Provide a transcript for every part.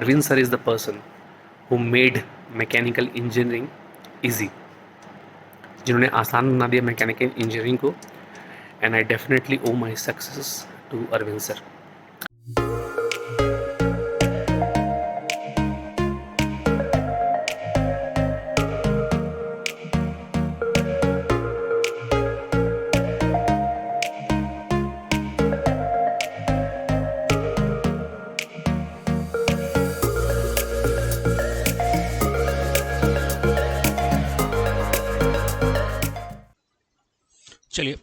Arvind sir is the person who made mechanical engineering easy, जिन्होंने आसान बना दिया मैकेनिकल इंजीनियरिंग को. And I definitely owe my success to Arvind sir. चलिए,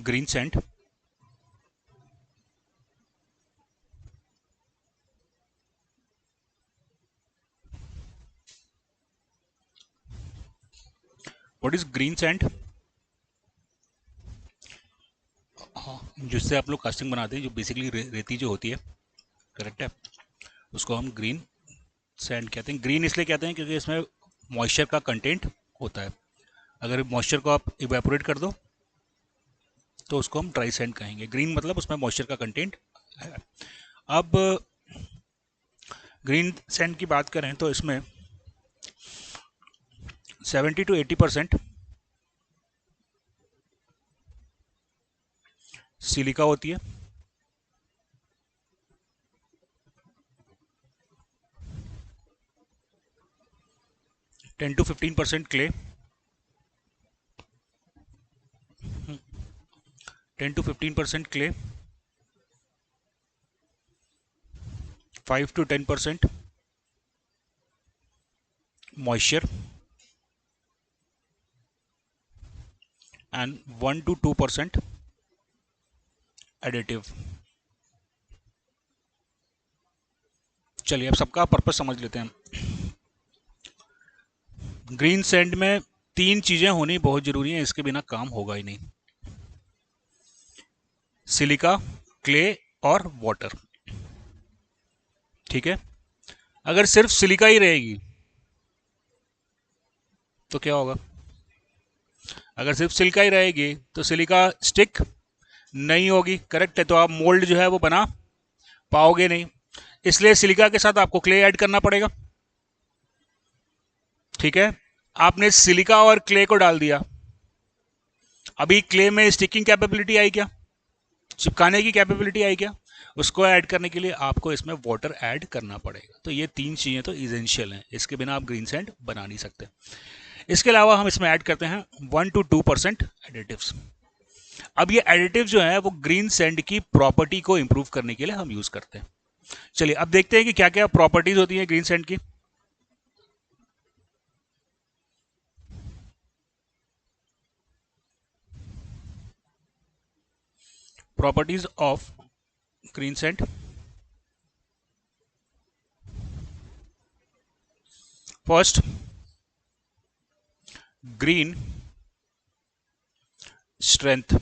green sand, what is green sand? जिससे आप लोग कास्टिंग बनाते हैं, जो बेसिकली रेती जो होती है, करेक्ट है, उसको हम ग्रीन सैंड कहते हैं. ग्रीन इसलिए कहते हैं क्योंकि इसमें मॉइस्चर का कंटेंट होता है. अगर मॉइस्चर को आप इवेपोरेट कर दो तो उसको हम ड्राई सैंड कहेंगे. ग्रीन मतलब उसमें मॉइस्चर का कंटेंट है. अब ग्रीन सैंड की बात करें तो इसमें 70 to 80% सिलिका होती है, 10 to 15% clay, 10 to 15% clay, 5 to 10% moisture, and 1 to 2% additive. चलिए अब सबका पर्पस समझ लेते हैं. ग्रीन सैंड में 3 चीजें होनी बहुत जरूरी हैं, इसके बिना काम होगा ही नहीं. सिलिका, क्ले और वाटर. ठीक है. अगर सिर्फ सिलिका ही रहेगी तो क्या होगा? अगर सिर्फ सिलिका ही रहेगी तो सिलिका स्टिक नहीं होगी, करेक्ट है. तो आप मोल्ड जो है वो बना पाओगे नहीं. इसलिए सिलिका के साथ आपको क्ले ऐड करना पड़ेगा. ठीक है. आपने सिलिका और क्ले को डाल दिया. अभी क्ले में स्टिकिंग कैपेबिलिटी आई क्या? चिपकाने की कैपेबिलिटी आई क्या? उसको ऐड करने के लिए आपको इसमें वाटर ऐड करना पड़ेगा. तो ये 3 चीजें तो इसेंशियल हैं, इसके बिना आप ग्रीन सैंड बना नहीं सकते. इसके अलावा हम इसमें ऐड करते हैं 1 to 2% एडिटिव्स. अब ये एडिटिव जो है वो ग्रीन सैंड की प्रॉपर्टी को इंप्रूव करने के लिए हम यूज करते हैं. चलिए अब देखते हैं कि क्या क्या प्रॉपर्टीज होती है ग्रीन सैंड की. Properties of green sand. First, green strength.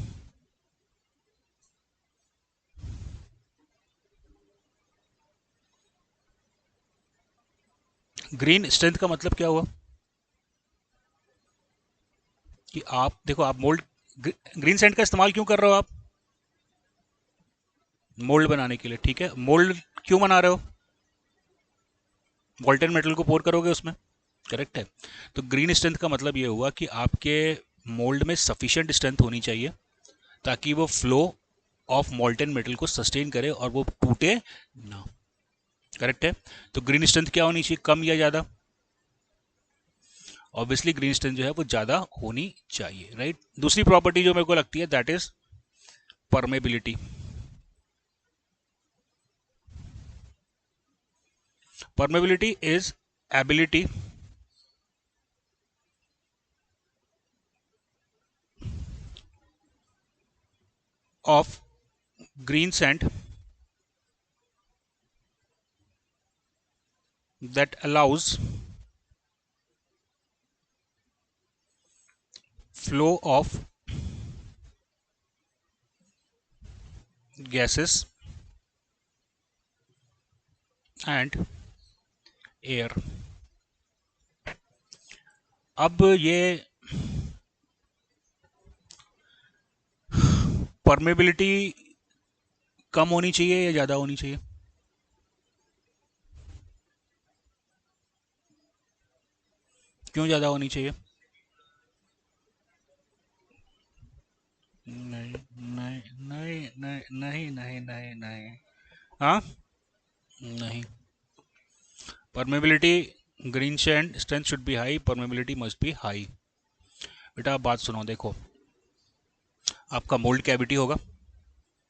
Green strength का मतलब क्या हुआ कि आप देखो, आप मोल्ड ग्रीन सैंड का इस्तेमाल क्यों कर रहे हो? आप मोल्ड बनाने के लिए. ठीक है. मोल्ड क्यों बना रहे हो? वोल्टेन मेटल को पोर करोगे उसमें, करेक्ट है. तो ग्रीन स्ट्रेंथ का मतलब ये हुआ कि आपके मोल्ड में सफिशिएंट स्ट्रेंथ होनी चाहिए ताकि वो फ्लो ऑफ मोल्टेन मेटल को सस्टेन करे और वो टूटे ना. करेक्ट है. तो ग्रीन स्ट्रेंथ क्या होनी चाहिए, कम या ज़्यादा? ऑब्वियसली ग्रीन स्ट्रेंथ जो है वो ज़्यादा होनी चाहिए, राइट. दूसरी प्रॉपर्टी जो मेरे को लगती है that is permeability. permeability is ability of green sand that allows flow of gases and air. अब ये परमेबिलिटी कम होनी चाहिए या ज़्यादा होनी चाहिए? क्यों ज़्यादा होनी चाहिए? नहीं नहीं नहीं नहीं नहीं नहीं नहीं नहीं। हाँ, नहीं। Permeability, green sand strength should be high, permeability must be high. बेटा आप बात सुनो, देखो आपका मोल्ड कैविटी होगा,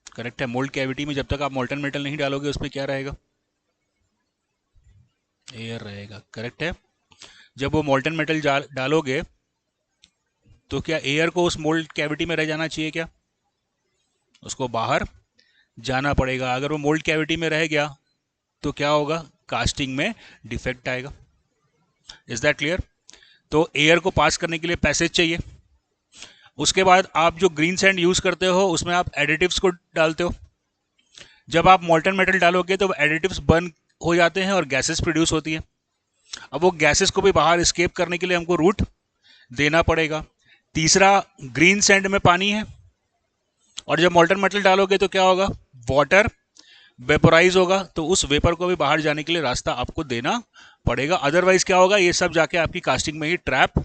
करेक्ट है। मोल्ड कैविटी में जब तक आप मोल्टन मेटल नहीं डालोगे उसमें क्या रहेगा? एयर रहेगा, करेक्ट है। जब वो मोल्टन मेटल डालोगे तो क्या एयर को उस मोल्ड कैविटी में रह जाना चाहिए क्या? उसको बाहर जाना पड़ेगा। अगर वो मोल्ड कैविटी में रह गया तो क्या होगा? कास्टिंग में डिफेक्ट आएगा। Is that clear? तो एयर को पास करने के लिए पैसेज चाहिए। उसके बाद आप जो ग्रीन सैंड यूज करते हो उसमें आप एडिटिव्स को डालते हो। जब आप मोल्टन मेटल डालोगे तो एडिटिव्स बर्न हो जाते हैं और गैसेस प्रोड्यूस होती हैं। अब वो गैसेस को भी बाहर एस्केप करने के लिए हमको रूट देना पड़ेगा। तीसरा, ग्रीन सैंड में पानी है और जब मोल्टन मेटल डालोगे तो क्या होगा? वाटर वेपोराइज होगा, तो उस वेपर को भी बाहर जाने के लिए रास्ता आपको देना पड़ेगा। अदरवाइज क्या होगा? ये सब जाके आपकी कास्टिंग में ही ट्रैप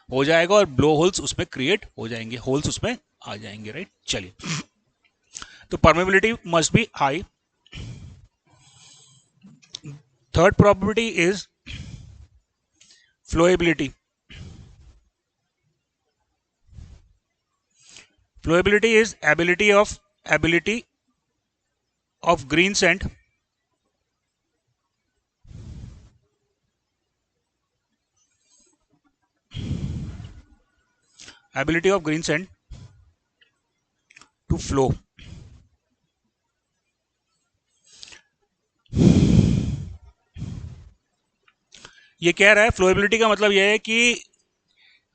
हो जाएगा और ब्लो होल्स उसमें क्रिएट हो जाएंगे, होल्स उसमें आ जाएंगे, राइट। चलिए, तो permeability must be high. Third property is flowability. Flowability is ability of green sand to flow. ये कह रहा है फ्लोएबिलिटी का मतलब यह है कि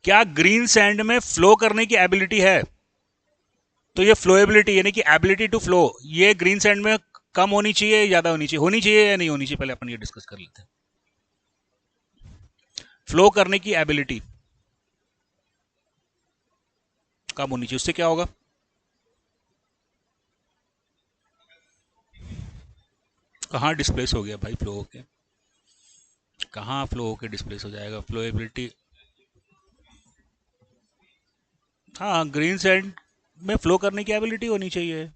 क्या ग्रीन सैंड में फ्लो करने की एबिलिटी है। तो ये फ्लोएबिलिटी यानी कि एबिलिटी टू फ्लो, ये ग्रीन सैंड में कम होनी चाहिए, ज्यादा होनी चाहिए, होनी चाहिए या नहीं होनी चाहिए, पहले अपन ये डिस्कस कर लेते हैं। फ्लो करने की एबिलिटी कम होनी चाहिए, उससे क्या होगा? कहाँ डिस्प्लेस हो गया भाई फ्लो होके? कहाँ फ्लो होके डिस्प्लेस हो जाएगा? फ्लोएबिलिटी, हाँ, ग्रीन सैंड में फ्लो करने की एबिलिटी होनी चाहिए।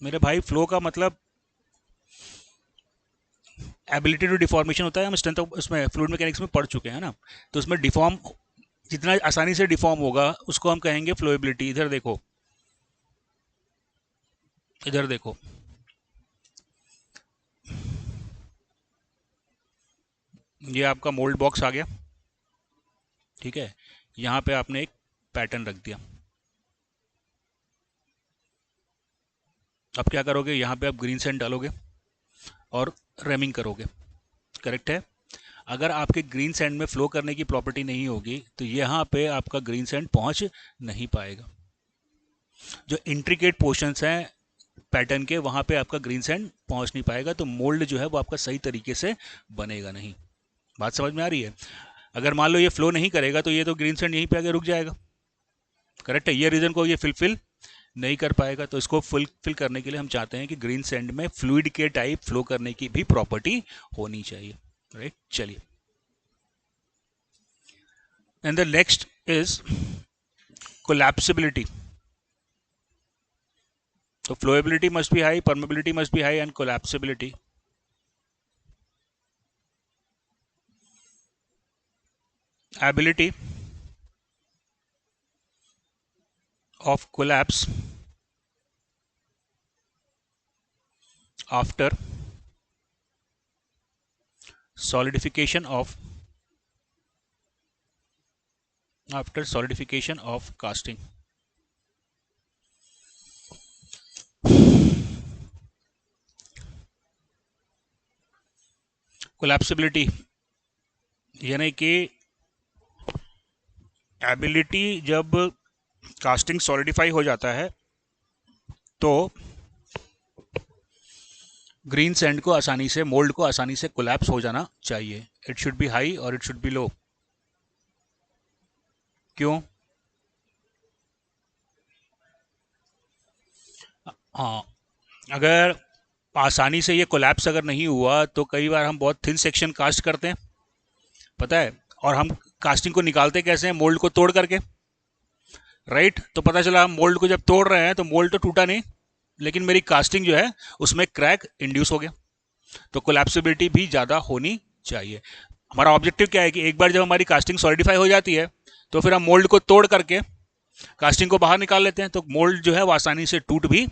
मेरे भाई फ्लो का मतलब एबिलिटी टू डिफॉर्मेशन होता है। हम स्ट्रेंथ ऑफ उसमें फ्लूइड मैकेनिक्स में पढ़ चुके हैं ना, तो उसमें डिफॉर्म जितना आसानी से डिफॉर्म होगा उसको हम कहेंगे फ्लोएबिलिटी। इधर देखो, इधर देखो, ये आपका मोल्ड बॉक्स आ गया, ठीक है। यहाँ पे आपने एक पैटर्न रख दिया। अब क्या करोगे? यहाँ पे आप ग्रीन सैंड डालोगे और रेमिंग करोगे, करेक्ट है। अगर आपके ग्रीन सैंड में फ्लो करने की प्रॉपर्टी नहीं होगी तो यहाँ पे आपका ग्रीन सैंड पहुँच नहीं पाएगा। जो इंट्रिकेट पोर्शंस हैं पैटर्न के, वहाँ पे आपका ग्रीन सैंड पहुँच नहीं पाएगा, तो मोल्ड जो है वो आपका सही तरीके से बनेगा नहीं। बात समझ में आ रही है? अगर मान लो ये फ्लो नहीं करेगा तो ये तो ग्रीन सैंड यहीं पे आके रुक जाएगा, करेक्ट है। ये रीजन को ये फिलफिल नहीं कर पाएगा, तो इसको फुलफिल करने के लिए हम चाहते हैं कि ग्रीन सैंड में फ्लूइड के टाइप फ्लो करने की भी प्रॉपर्टी होनी चाहिए, राइट। चलिए, and the next is collapsibility. तो flowability must be high, permeability must be high and collapsibility ability of collapse after solidification of casting. Collapsibility यानी कि एबिलिटी, जब कास्टिंग सॉलिडिफाई हो जाता है तो ग्रीन सैंड को आसानी से, मोल्ड को आसानी से कोलैप्स हो जाना चाहिए। इट शुड बी हाई और इट शुड बी लो। क्यों? हाँ, अगर आसानी से ये कोलैप्स अगर नहीं हुआ तो कई बार हम बहुत थिन सेक्शन कास्ट करते हैं, पता है, और हम कास्टिंग को निकालते कैसे हैं? मोल्ड को तोड़ करके, राइट? तो पता चला हम मोल्ड को जब तोड़ रहे हैं तो मोल्ड तो टूटा नहीं, लेकिन मेरी कास्टिंग जो है उसमें क्रैक इंड्यूस हो गया। तो कोलैप्सिबिलिटी भी ज़्यादा होनी चाहिए। हमारा ऑब्जेक्टिव क्या है कि एक बार जब हमारी कास्टिंग सॉलिडिफाई हो जाती है तो फिर हम मोल्ड को तोड़ करके कास्टिंग को बाहर निकाल लेते हैं, तो मोल्ड जो है वो आसानी से टूट भी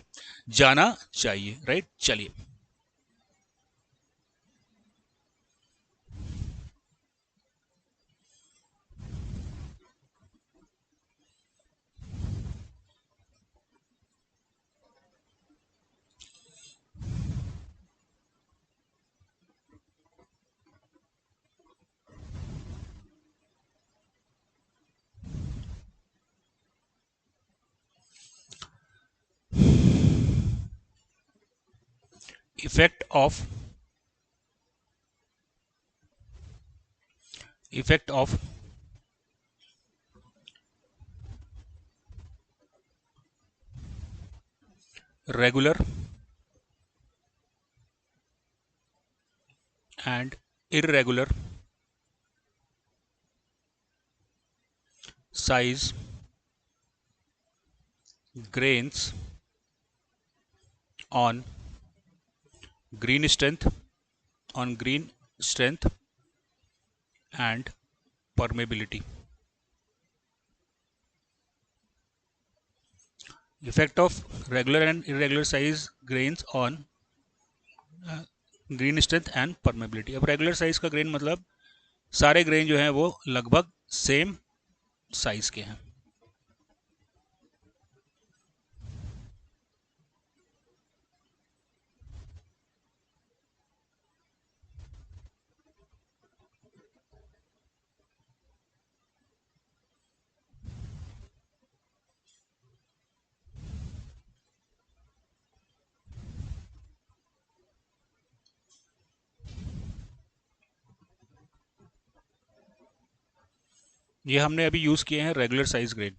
जाना चाहिए, राइट? चलिए, effect of effect of regular and irregular size grains on green strength and permeability. Effect of regular and irregular size grains on green strength and permeability. अब रेगुलर साइज का ग्रेन मतलब सारे ग्रेन जो हैं वो लगभग same size के हैं। ये हमने अभी यूज किए हैं रेगुलर साइज ग्रेन,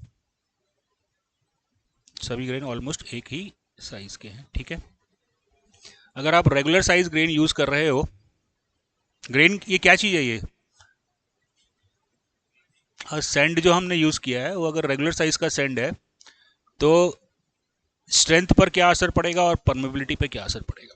सभी ग्रेन ऑलमोस्ट एक ही साइज के हैं, ठीक है। अगर आप रेगुलर साइज ग्रेन यूज कर रहे हो, ग्रेन ये क्या चीज है? ये सैंड जो हमने यूज किया है वो अगर रेगुलर साइज का सैंड है तो स्ट्रेंथ पर क्या असर पड़ेगा और परमेबिलिटी पर क्या असर पड़ेगा?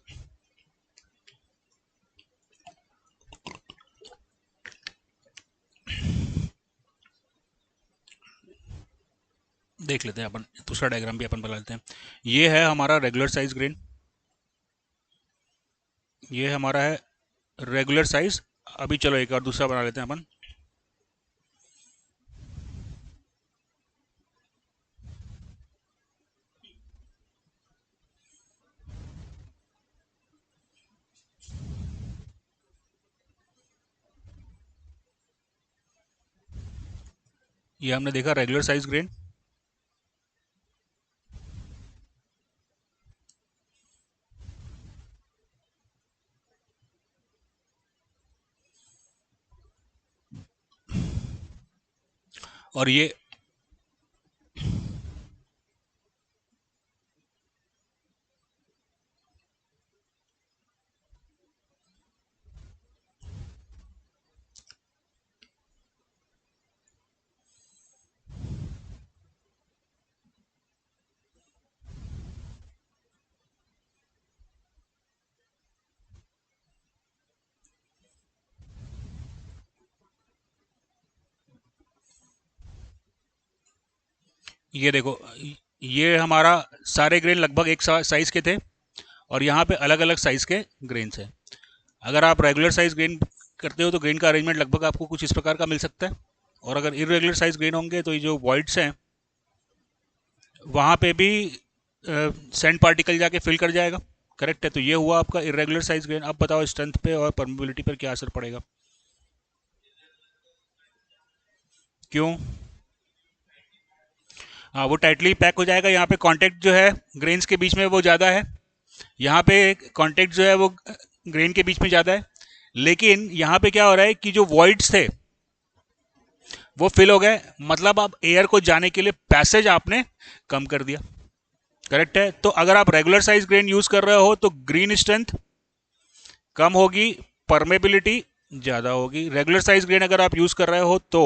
देख लेते हैं अपन, दूसरा डायग्राम भी अपन बना लेते हैं। ये है हमारा रेगुलर साइज ग्रेन, ये हमारा है रेगुलर साइज। अभी चलो एक और दूसरा बना लेते हैं अपन। ये हमने देखा रेगुलर साइज ग्रेन, और ये देखो, ये हमारा सारे ग्रेन लगभग एक साइज के थे और यहाँ पे अलग अलग साइज के ग्रेन्स हैं। अगर आप रेगुलर साइज ग्रेन करते हो तो ग्रेन का अरेंजमेंट लगभग आपको कुछ इस प्रकार का मिल सकता है, और अगर इरेगुलर साइज ग्रेन होंगे तो ये जो वॉइड्स हैं वहाँ पे भी सैंड पार्टिकल जाके फिल कर जाएगा, करेक्ट है। तो ये हुआ आपका इरेगुलर साइज ग्रेन। अब बताओ स्ट्रेंथ पे और परमेबिलिटी पर क्या असर पड़ेगा? क्यों? हाँ, वो टाइटली पैक हो जाएगा। यहाँ पे कांटेक्ट जो है ग्रेन्स के बीच में वो ज़्यादा है, यहाँ पे कांटेक्ट जो है वो ग्रेन के बीच में ज़्यादा है, लेकिन यहाँ पे क्या हो रहा है कि जो वॉइड्स थे वो फिल हो गए, मतलब अब एयर को जाने के लिए पैसेज आपने कम कर दिया। करेक्ट है। तो अगर आप रेगुलर साइज ग्रेन यूज कर रहे हो तो ग्रीन स्ट्रेंथ कम होगी, परमेबिलिटी ज्यादा होगी। रेगुलर साइज ग्रेन अगर आप यूज कर रहे हो तो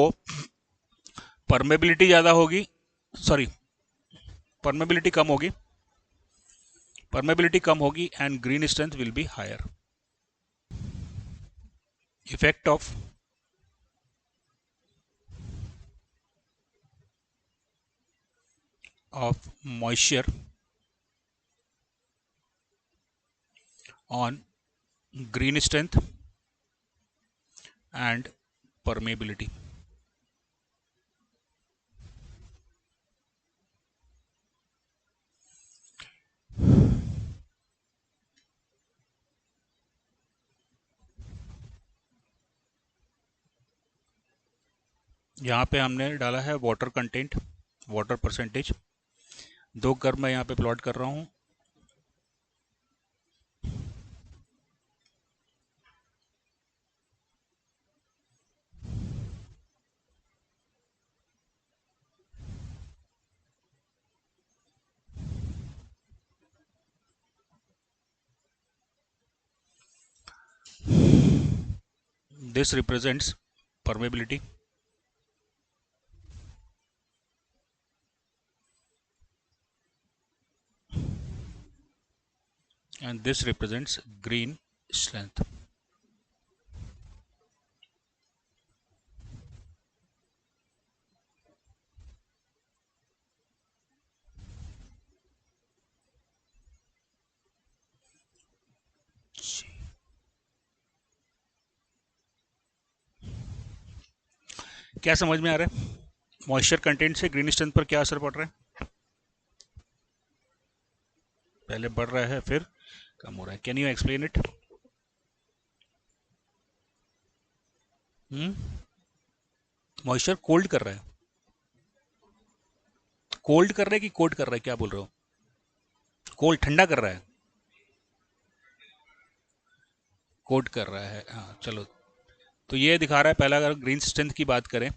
परमेबिलिटी ज्यादा होगी, सॉरी, परमेबिलिटी कम होगी, परमेबिलिटी कम होगी and green strength will be higher. Effect of moisture on green strength and permeability. यहाँ पे हमने डाला है वाटर कंटेंट, वाटर परसेंटेज। दो कर्व मैं यहाँ पे प्लॉट कर रहा हूँ। This represents permeability and this represents green strength. क्या समझ में आ रहा है? मॉइस्चर कंटेंट से ग्रीन स्ट्रेंथ पर क्या असर पड़ रहा है? पहले बढ़ रहा है फिर कम हो रहा है। Can you explain it? Moisture cold कर रहा है, कोल्ड कर रहा है कि कोल्ड कर रहा है, क्या बोल रहे हो? कोल्ड ठंडा कर रहा है, कोट कर रहा है। हाँ चलो, तो ये दिखा रहा है पहला, अगर ग्रीन स्ट्रेंथ की बात करें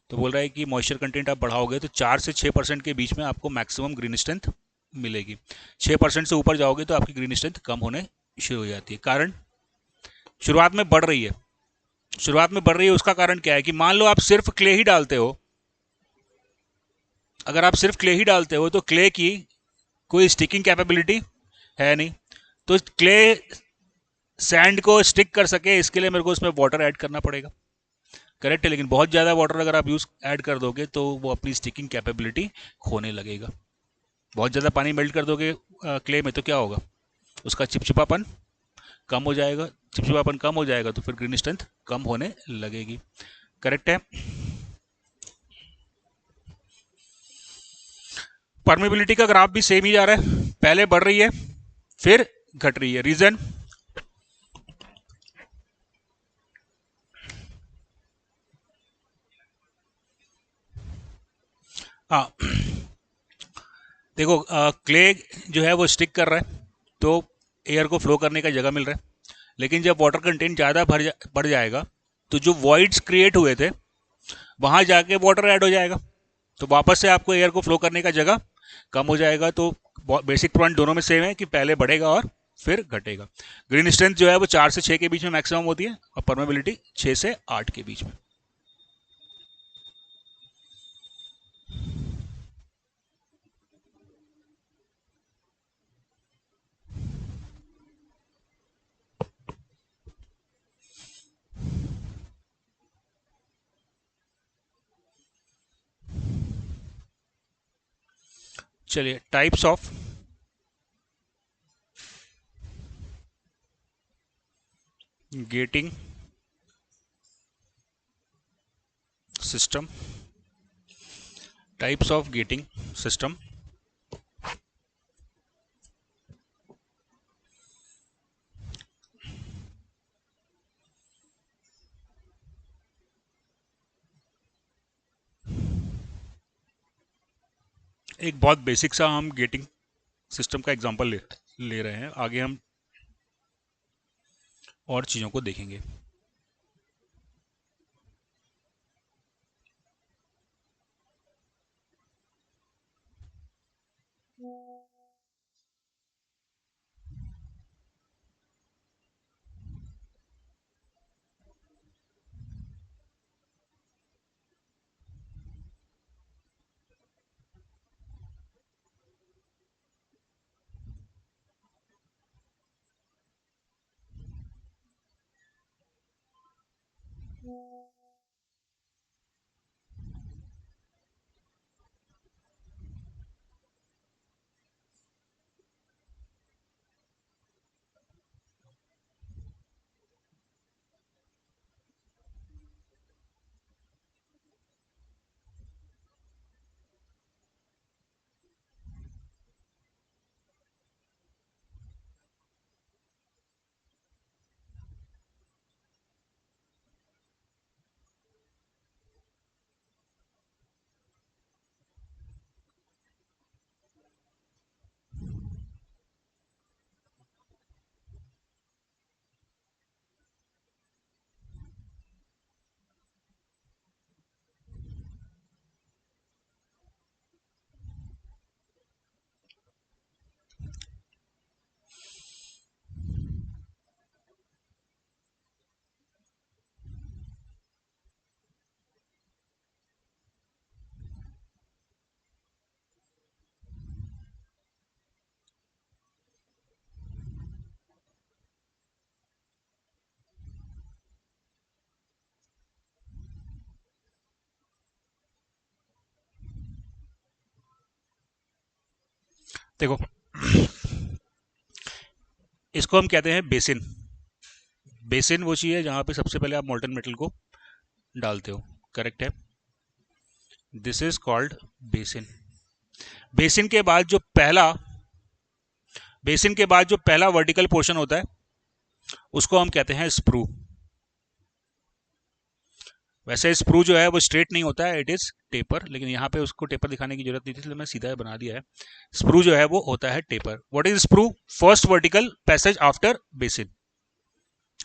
तो बोल रहा है कि मॉइस्चर कंटेंट आप बढ़ाओगे तो 4 से 6% के बीच में आपको मैक्सिमम ग्रीन स्ट्रेंथ मिलेगी। 6% से ऊपर जाओगे तो आपकी ग्रीन स्ट्रेंथ कम होने शुरू हो जाती है। कारण, शुरुआत में बढ़ रही है, शुरुआत में बढ़ रही है, उसका कारण क्या है कि मान लो आप सिर्फ क्ले ही डालते हो। अगर आप सिर्फ क्ले ही डालते हो तो क्ले की कोई स्टिकिंग कैपेबिलिटी है नहीं, तो क्ले सैंड को स्टिक कर सके इसके लिए मेरे को उसमें वाटर ऐड करना पड़ेगा। करेक्ट है, लेकिन बहुत ज़्यादा वाटर अगर आप यूज़ ऐड कर दोगे तो वो अपनी स्टिकिंग कैपेबिलिटी खोने लगेगा। बहुत ज़्यादा पानी मेल्ट कर दोगे क्ले में तो क्या होगा, उसका चिपचिपापन कम हो जाएगा। चिपचिपापन कम हो जाएगा तो फिर ग्रीन स्ट्रेंथ कम होने लगेगी। करेक्ट है। परमेबिलिटी का ग्राफ भी सेम ही जा रहा है, पहले बढ़ रही है फिर घट रही है। रीजन, हाँ देखो, क्ले जो है वो स्टिक कर रहा है तो एयर को फ्लो करने का जगह मिल रहा है, लेकिन जब वाटर कंटेंट ज़्यादा बढ़ जाएगा तो जो वॉइड्स क्रिएट हुए थे वहां जाके वाटर ऐड हो जाएगा, तो वापस से आपको एयर को फ्लो करने का जगह कम हो जाएगा। तो बेसिक पॉइंट दोनों में सेम है कि पहले बढ़ेगा और फिर घटेगा। ग्रीन स्ट्रेंथ जो है वो 4 से 6 के बीच में मैक्सिमम होती है और परमेबिलिटी 6 से 8 के बीच में। चलिए, types of getting system, types of getting system. एक बहुत बेसिक सा हम गेटिंग सिस्टम का एग्जांपल ले रहे हैं, आगे हम और चीज़ों को देखेंगे। देखो, इसको हम कहते हैं बेसिन। बेसिन वो चीज़ है जहाँ पे सबसे पहले आप मोल्टन मेटल को डालते हो, करेक्ट है। This is called basin. Basin के बाद जो पहला बेसिन के बाद जो पहला वर्टिकल पोर्शन होता है उसको हम कहते हैं स्प्रू। वैसे स्प्रू जो है वो स्ट्रेट नहीं होता है, इट इज टेपर, लेकिन यहाँ पे उसको टेपर दिखाने की जरूरत नहीं थी इसलिए मैं सीधा बना दिया है। स्प्रू जो है वो होता है taper. What is sprue? First vertical passage after basin.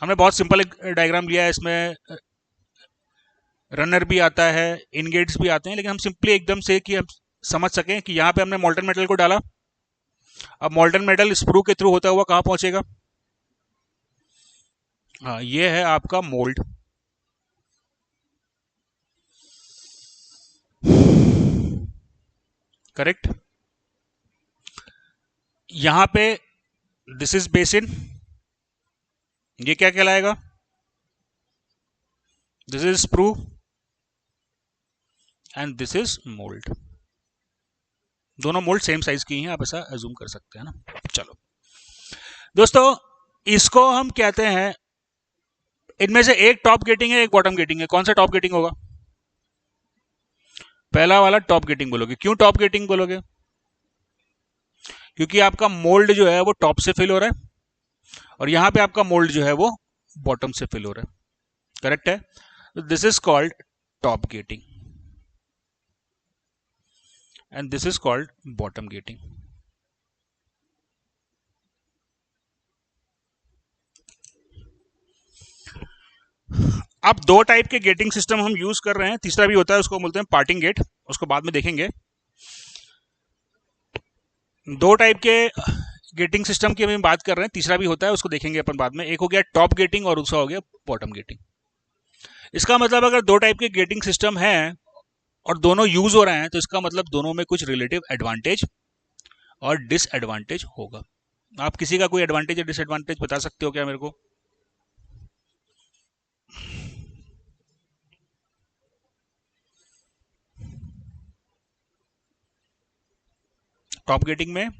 हमने बहुत सिंपल डायग्राम लिया है, इसमें रनर भी आता है, इनगेट्स भी आते हैं, लेकिन हम सिंपली एकदम से कि हम समझ सकें कि यहाँ पे हमने मोल्टन मेटल को डाला। अब मोल्टन मेटल स्प्रू के थ्रू होता हुआ कहाँ पहुंचेगा? हाँ, ये है आपका मोल्ड। करेक्ट। यहां पे दिस इज बेसिन, ये क्या कहलाएगा? This is sprue and this is mould. दोनों मोल्ड सेम साइज की हैं, आप ऐसा एज्यूम कर सकते हैं ना। चलो दोस्तों, इसको हम कहते हैं, इनमें से एक टॉप गेटिंग है, एक बॉटम गेटिंग है। कौन सा टॉप गेटिंग होगा? पहला वाला टॉप गेटिंग बोलोगे। क्यों टॉप गेटिंग बोलोगे? क्योंकि आपका मोल्ड जो है वो टॉप से फिल हो रहा है और यहां पे आपका मोल्ड जो है वो बॉटम से फिल हो रहा है, करेक्ट है। This is called top getting and this is called bottom getting. अब दो टाइप के गेटिंग सिस्टम हम यूज कर रहे हैं, तीसरा भी होता है, उसको बोलते हैं पार्टिंग गेट, उसको बाद में देखेंगे। दो टाइप के गेटिंग सिस्टम की हम बात कर रहे हैं, तीसरा भी होता है, उसको देखेंगे अपन बाद में। एक हो गया टॉप गेटिंग और दूसरा हो गया बॉटम गेटिंग। इसका मतलब अगर दो टाइप के गेटिंग सिस्टम हैं और दोनों यूज हो रहे हैं तो इसका मतलब दोनों में कुछ रिलेटिव एडवांटेज और डिसएडवांटेज होगा। आप किसी का कोई एडवांटेज या डिसएडवांटेज बता सकते हो क्या मेरे को? टॉप गेटिंग में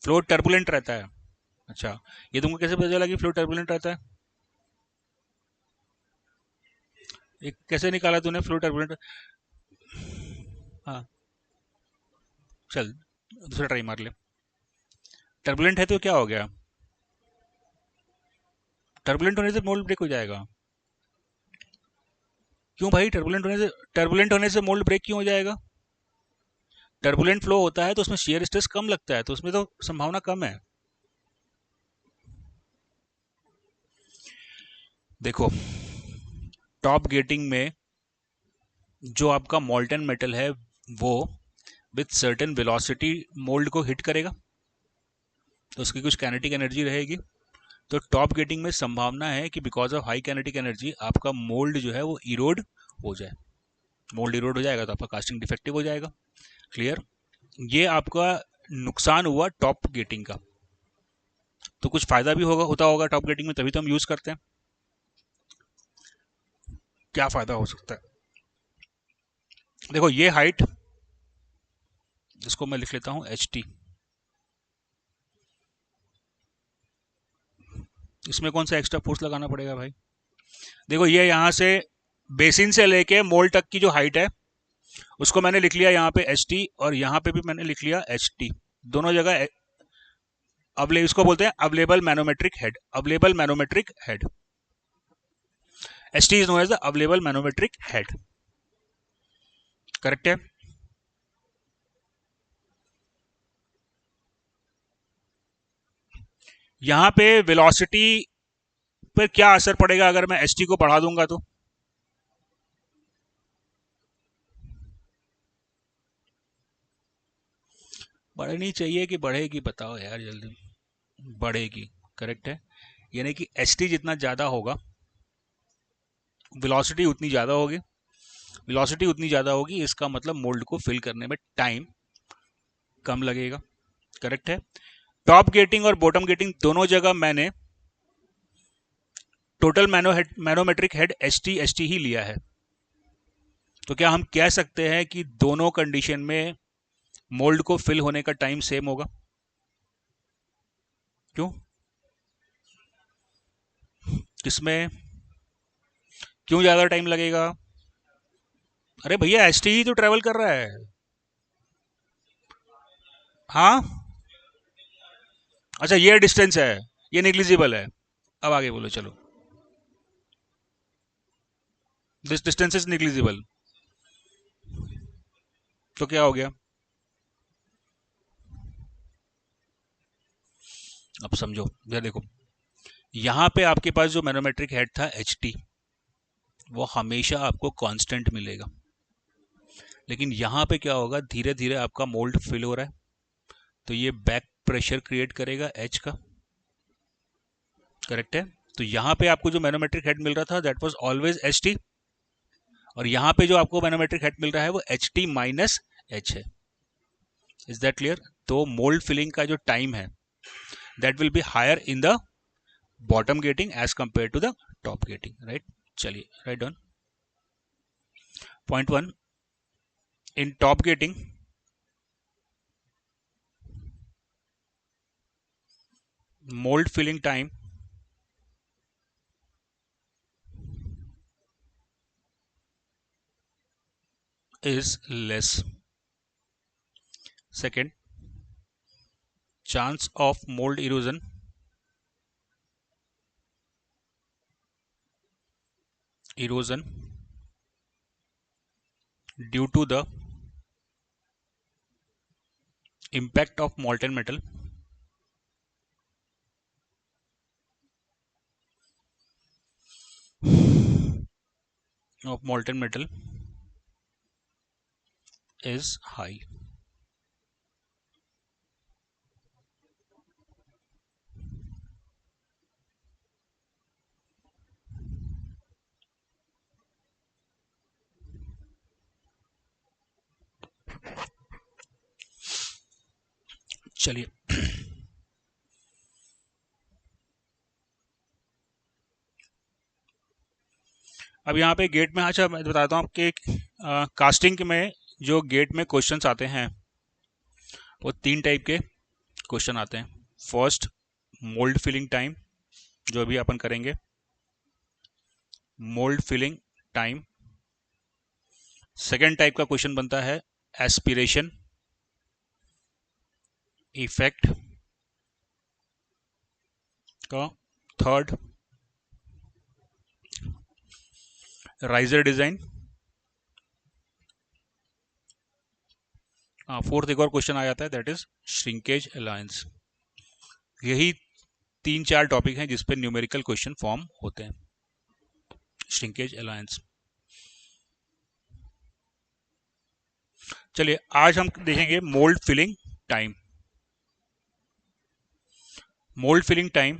फ्लो टर्बुलेंट रहता है। अच्छा, ये तुमको कैसे पता चला कि फ्लो टर्बुलेंट रहता है? ये कैसे निकाला तूने फ्लो टर्बुलेंट? हाँ, चल दूसरा ट्राई मार ले। टर्बुलेंट है तो क्या हो गया? टर्बुलेंट होने से मोल्ड ब्रेक हो जाएगा। क्यों भाई? टर्बुलेंट होने से मोल्ड ब्रेक क्यों हो जाएगा? टर्बुलेंट फ्लो होता है तो उसमें शियर स्ट्रेस कम लगता है, तो उसमें तो संभावना कम है। देखो, टॉप गेटिंग में जो आपका मोल्टन मेटल है वो विथ सर्टेन वेलोसिटी मोल्ड को हिट करेगा, तो उसकी कुछ काइनेटिक एनर्जी रहेगी। तो टॉप गेटिंग में संभावना है कि because of high kinetic energy आपका मोल्ड जो है वो इरोड हो जाए। मोल्ड इरोड हो जाएगा तो आपका कास्टिंग डिफेक्टिव हो जाएगा। क्लियर? ये आपका नुकसान हुआ टॉप गेटिंग का। तो कुछ फायदा भी होता होगा टॉप गेटिंग में, तभी तो हम यूज करते हैं। क्या फायदा हो सकता है? देखो ये हाइट, जिसको मैं लिख लेता हूं HT, इसमें कौन सा एक्स्ट्रा फोर्स लगाना पड़ेगा भाई? देखो ये यहां से बेसिन से लेके मोल तक की जो हाइट है उसको मैंने लिख लिया यहाँ पे HT, और यहाँ पे भी मैंने लिख लिया HT। दोनों जगह इसको बोलते हैं available manometric head. Available manometric head, HT is known as the available manometric head. Correct है? यहां पे वेलोसिटी पर क्या असर पड़ेगा अगर मैं HT को बढ़ा दूंगा तो? बढ़नी चाहिए कि बढ़ेगी? बताओ यार जल्दी। बढ़ेगी, करेक्ट है। यानी कि HT जितना ज़्यादा होगा वेलोसिटी उतनी ज़्यादा होगी, वेलोसिटी उतनी ज़्यादा होगी, इसका मतलब मोल्ड को फिल करने में टाइम कम लगेगा। करेक्ट है? टॉप गेटिंग और बॉटम गेटिंग दोनों जगह मैंने टोटल मैनोमेट्रिक हेड HT ही लिया है। तो क्या हम कह सकते हैं कि दोनों कंडीशन में मोल्ड को फिल होने का टाइम सेम होगा? क्यों? किसमें क्यों ज्यादा टाइम लगेगा? अरे भैया HT ही तो ट्रेवल कर रहा है। हाँ, अच्छा ये डिस्टेंस है, ये निग्लिजिबल है। अब आगे बोलो चलो। दिस डिस्टेंस इज निग्लिजिबल, तो क्या हो गया? अब समझो, ये देखो, यहां पे आपके पास जो मैनोमेट्रिक हेड था HT, वो हमेशा आपको कांस्टेंट मिलेगा। लेकिन यहां पे क्या होगा, धीरे धीरे आपका मोल्ड फिल हो रहा है, तो ये बैक प्रेशर क्रिएट करेगा H का। करेक्ट है? तो यहां पे आपको जो मैनोमेट्रिक हेड मिल रहा था दैट वाज ऑलवेज HT, और यहां पे जो आपको मैनोमेट्रिक हेड मिल रहा है वो HT माइनस H है। Is that clear? तो मोल्ड फिलिंग का जो टाइम है that will be higher in the bottom gating as compare to the top gating. Right? चलिए right down. Point 1, in top gating mold filling time is less. Second, chance of mold erosion due to the impact of molten metal is high. चलिए अब यहाँ पे gate में, अच्छा मैं बताता हूँ आपके, कास्टिंग में जो गेट में क्वेश्चंस आते हैं वो 3 टाइप के क्वेश्चन आते हैं। फर्स्ट, मोल्ड फिलिंग टाइम, जो अभी अपन करेंगे, mould filling time. Second type का क्वेश्चन बनता है एस्पिरेशन इफेक्ट का। Third, riser design. फोर्थ एक और क्वेश्चन आ जाता है दैट इज श्रिंकेज अलायंस। यही 3-4 टॉपिक हैं जिस पे न्यूमेरिकल क्वेश्चन फॉर्म होते हैं। श्रिंकेज अलायंस, चलिए आज हम देखेंगे mould filling time. Mould filling time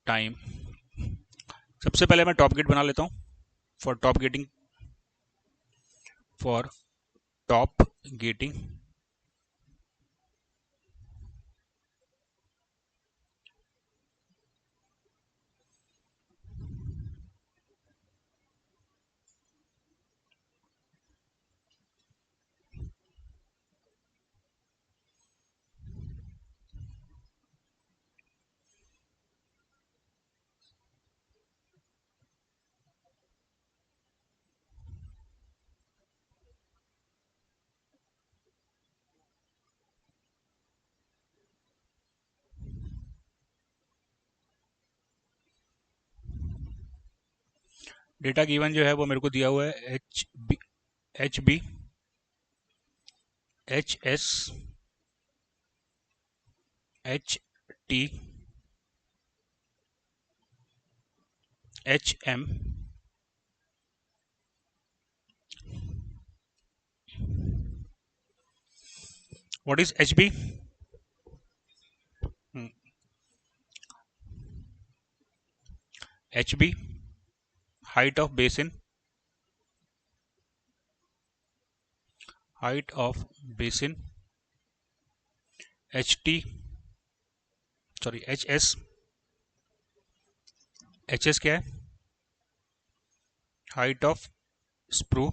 time सबसे पहले मैं टॉप गेट बना लेता हूँ। For top gating for top gating data given जो है वो मेरे को दिया हुआ है H B H S H T H M what is H B? H B height of basin, height of basin. H T sorry H S, H S क्या है? Height of sprue.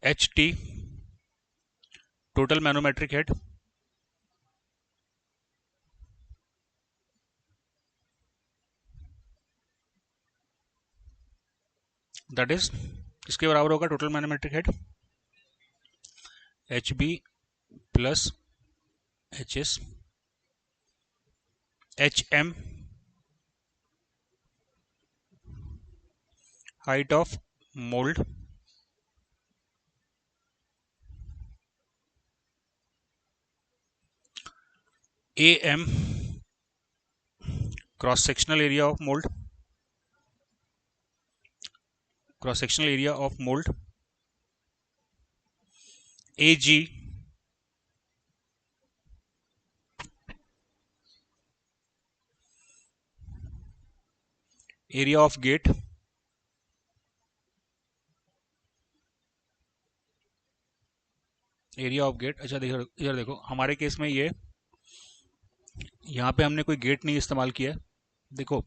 H T total manometric head. That is किसके बराबर होगा total manometric head? H B plus H S. H M height of mould. A M cross sectional area of mould, cross sectional area of mould. A G area of gate. Area of gate. अच्छा देखो इधर देखो, हमारे case में ये यहाँ पे हमने कोई गेट नहीं इस्तेमाल किया है। देखो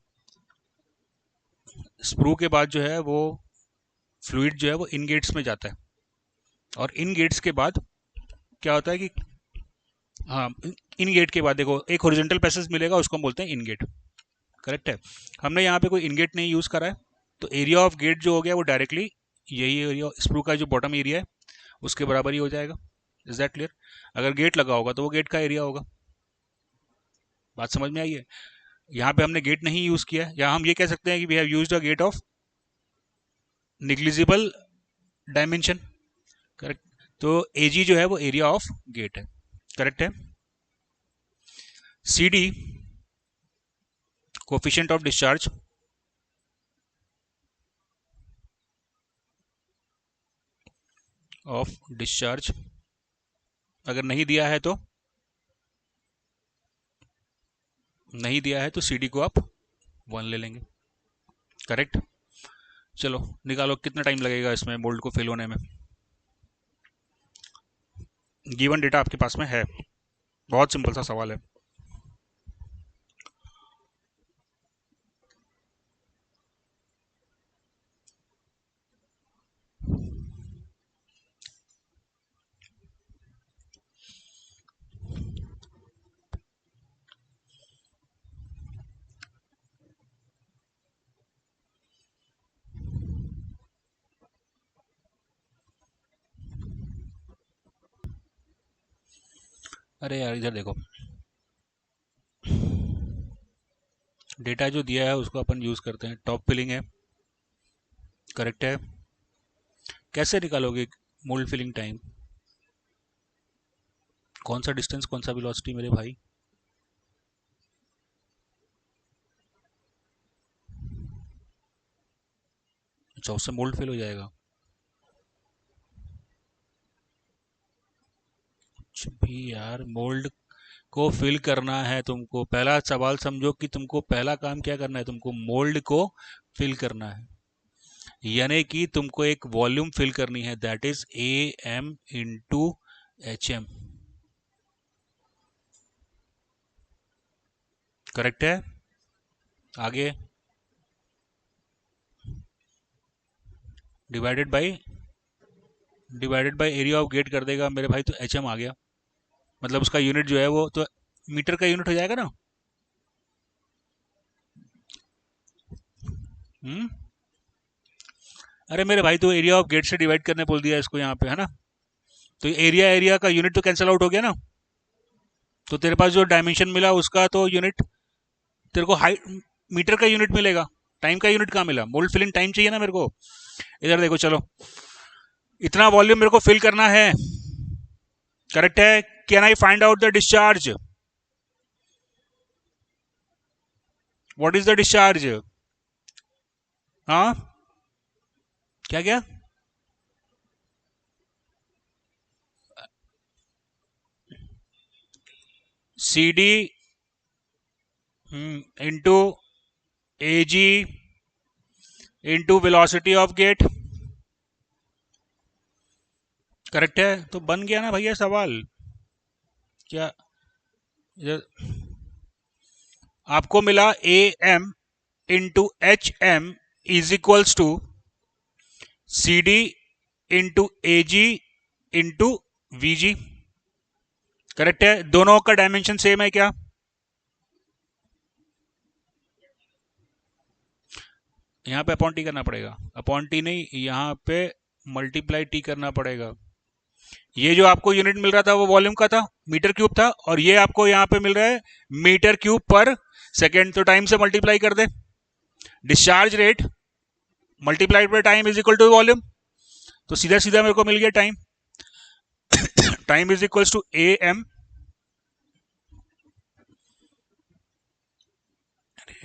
स्प्रू के बाद जो है वो फ्लूइड जो है वो इन गेट्स में जाता है, और इन गेट्स के बाद क्या होता है कि हाँ, इन गेट के बाद देखो एक हॉरिजॉन्टल पैसेज मिलेगा, उसको हम बोलते हैं इन गेट। करेक्ट है। हमने यहाँ पे कोई इन गेट नहीं यूज करा है, तो एरिया ऑफ गेट जो हो गया वो डायरेक्टली यही एरिया स्प्रू का जो बॉटम एरिया है उसके बराबर ही हो जाएगा। Is that clear? अगर गेट लगा होगा तो वो गेट का एरिया होगा। बात समझ में आई है? यहाँ पे हमने गेट नहीं यूज किया है, या हम ये कह सकते हैं कि we have used a gate of negligible dimension. Correct. तो एजी जो है वो एरिया ऑफ गेट है। करेक्ट है। C D coefficient of discharge, of discharge अगर नहीं दिया है तो नहीं दिया है तो सी डी को आप 1 ले लेंगे। करेक्ट। चलो निकालो कितना टाइम लगेगा इसमें मोल्ड को फिल होने में। गिवन डेटा आपके पास में है, बहुत सिंपल सा सवाल है। अरे यार इधर देखो, डेटा जो दिया है उसको अपन यूज करते हैं। टॉप फिलिंग है। करेक्ट है। कैसे निकालोगे मोल्ड फिलिंग टाइम? कौन सा डिस्टेंस कौन सा वेलोसिटी मेरे भाई? अच्छा, उससे मोल्ड फिल हो जाएगा। कुछ भी यार, मोल्ड को फिल करना है तुमको। पहला सवाल समझो कि तुमको पहला काम क्या करना है, तुमको मोल्ड को फिल करना है, यानी कि तुमको एक वॉल्यूम फिल करनी है, that is A M into H M. Correct है। आगे divided by area of gate कर देगा मेरे भाई, तो एच एम आ गया। मतलब उसका यूनिट जो है वो तो मीटर का यूनिट हो जाएगा ना। हम्म। अरे मेरे भाई, तो एरिया ऑफ गेट से डिवाइड करने बोल दिया इसको यहाँ पे, है ना। तो एरिया एरिया का यूनिट तो कैंसिल आउट हो गया ना। तो तेरे पास जो डायमेंशन मिला उसका तो यूनिट तेरे को हाइट मीटर का यूनिट मिलेगा। टाइम का यूनिट कहाँ मिला? मोल्ड फिलिंग टाइम चाहिए ना मेरे को। इधर देखो, चलो, इतना वॉल्यूम मेरे को फिल करना है। करेक्ट है। Can I find out the discharge? What is the discharge? हाँ, क्या क्या? C D into A G into velocity of gate. Correct है। तो बन गया ना भैया सवाल। क्या आपको मिला? A M into H M is equals to C D into A G into V G. Correct है। दोनों का डायमेंशन सेम है क्या? यहाँ पे अपॉन टी करना पड़ेगा। अपॉन टी नहीं, यहाँ पे मल्टीप्लाई टी करना पड़ेगा। ये जो आपको यूनिट मिल रहा था वो वॉल्यूम का था, मीटर क्यूब था, और ये आपको यहाँ पे मिल रहा है मीटर क्यूब पर सेकेंड। तो टाइम से मल्टीप्लाई कर दे। Discharge rate multiplied by time is equal to volume. तो सीधा सीधा मेरे को मिल गया time. Time is equal to A M,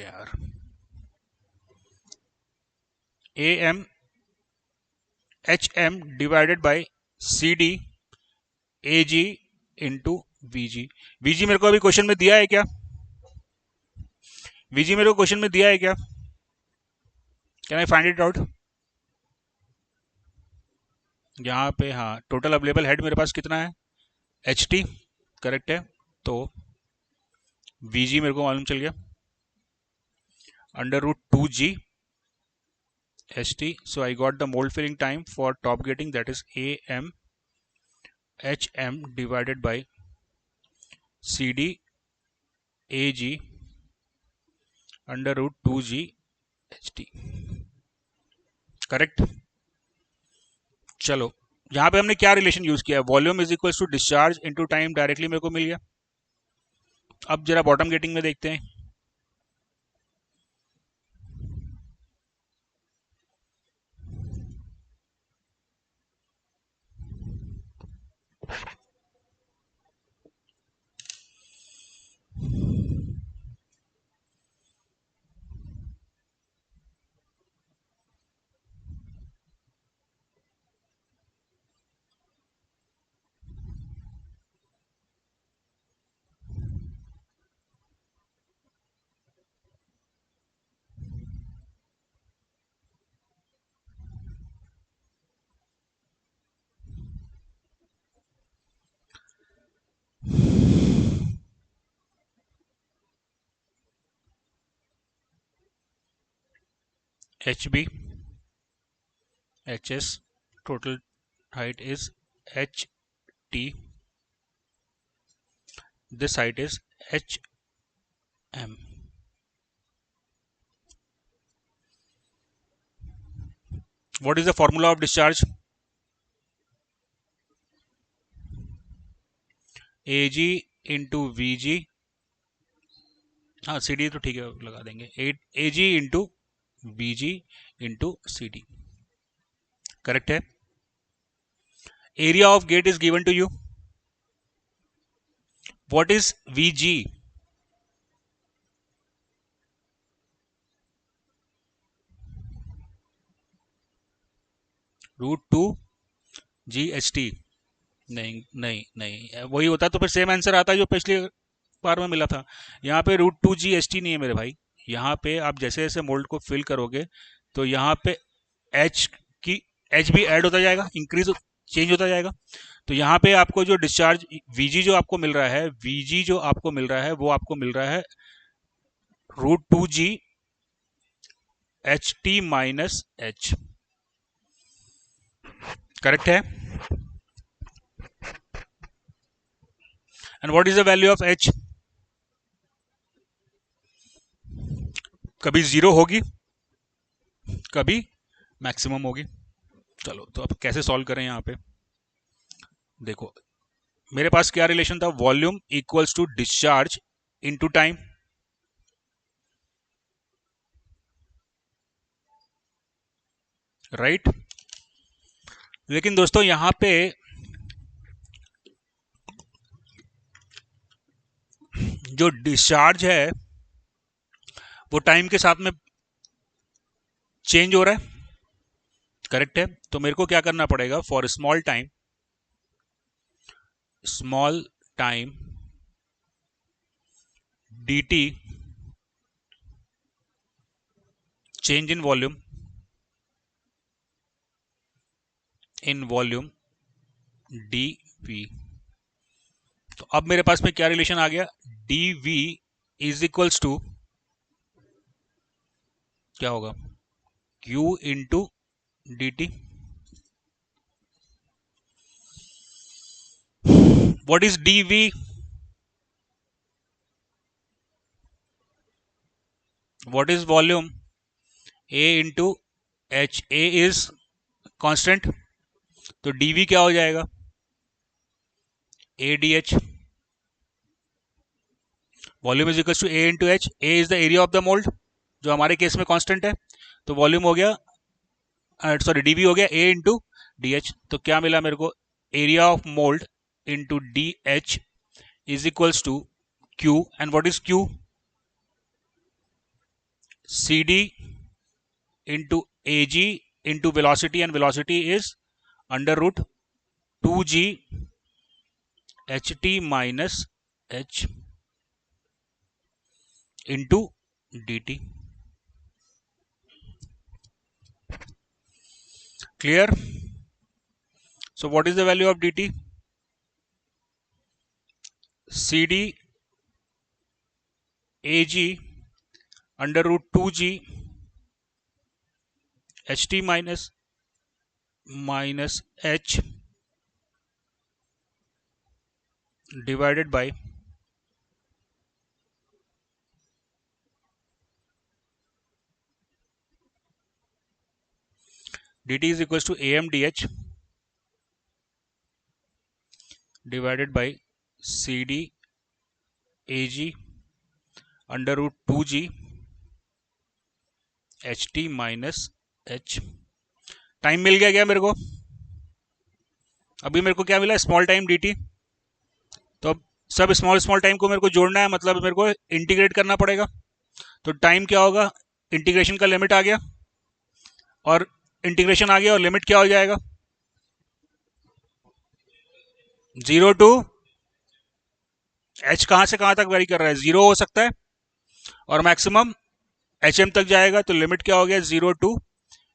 यार, A M H M divided by C D A G into V G. V G मेरे को अभी क्वेश्चन में दिया है क्या? वी जी मेरे को क्वेश्चन में दिया है क्या? Can I find it out? यहाँ पे हाँ, टोटल अवेलेबल हेड मेरे पास कितना है? H T. करेक्ट है। तो वी जी मेरे को मालूम चल गया, under root two G H T. So I got the mould filling time for top gating, that is A M H M divided by C D A G under root two G H T. Correct. चलो, यहां पे हमने क्या relation use किया है? Volume is equal to discharge into time, directly मेरे को मिल गया। अब जरा बॉटम गेटिंग में देखते हैं। H B H S, total height is H T, this height is H M. what is the formula of discharge? A G into V G, हाँ सी डी तो ठीक है, लगा देंगे। A G into V G into C D. Correct है। Area of gate is given to you. What is V G? √2 GHT। नहीं नहीं नहीं, वही होता तो फिर सेम आंसर आता जो पिछली बार में मिला था। यहाँ पे √2 GHT नहीं है मेरे भाई। यहाँ पे आप जैसे जैसे मोल्ड को फिल करोगे तो यहाँ पे एच की एच भी ऐड होता जाएगा, इंक्रीज चेंज होता जाएगा। तो यहाँ पे आपको जो डिस्चार्ज वीजी जो आपको मिल रहा है, वीजी जो आपको मिल रहा है वो आपको मिल रहा है √2 GHT-H। करेक्ट है। And what is the value of H? कभी जीरो होगी, कभी मैक्सिमम होगी। चलो तो अब कैसे सॉल्व करें? यहाँ पे देखो मेरे पास क्या रिलेशन था, volume equals to discharge into time. Right. लेकिन दोस्तों यहां पे जो डिस्चार्ज है वो टाइम के साथ में चेंज हो रहा है। करेक्ट है। तो मेरे को क्या करना पड़ेगा, for small time dt change in volume dv। तो अब मेरे पास में क्या रिलेशन आ गया, dv इज इक्वल्स टू क्या होगा, q into dt। What is dv? What is volume? a into h। a is constant, तो dv क्या हो जाएगा, a dh। Volume is equal to a into h। a is the area of the mould जो हमारे case में constant है। तो volume हो गया, सॉरी dv हो गया a इंटू dh। तो क्या मिला मेरे को, area of mould into dh is equals to q। And what is q? cd into ag into velocity, and velocity is under root 2g ht minus h into dt। Clear? So what is the value of dt? cd ag under root 2g ht minus h divided by dt is equals to am dh divided by cd ag under root 2g ht minus h। Time मिल गया क्या मेरे को? अभी मेरे को क्या मिला, स्मॉल टाइम dt। तो अब सब स्मॉल टाइम को मेरे को जोड़ना है, मतलब मेरे को इंटीग्रेट करना पड़ेगा। तो टाइम क्या होगा, इंटीग्रेशन का लिमिट आ गया, और इंटीग्रेशन आ गया और लिमिट क्या हो जाएगा, 0 टू h। कहां से कहां तक वेरी कर रहा है, 0 हो सकता है और मैक्सिमम hm तक जाएगा। तो लिमिट क्या हो गया, 0 टू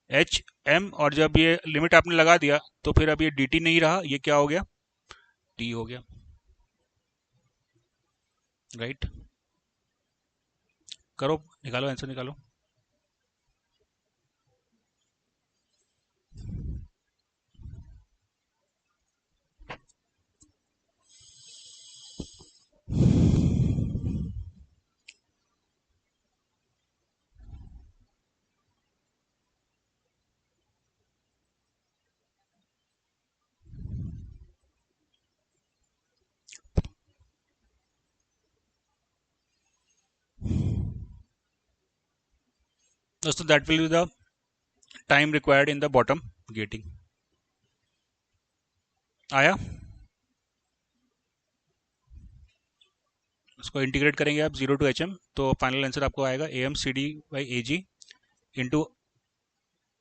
hm। और जब ये लिमिट आपने लगा दिया तो फिर अब ये dt नहीं रहा, ये क्या हो गया, t हो गया। राइट। करो, निकालो आंसर निकालो। दोस्तों that will be the time required in the bottom gating. आया? उसको इंटीग्रेट करेंगे आप 0 टू hm, तो फाइनल आंसर आपको आएगा am cd by ag into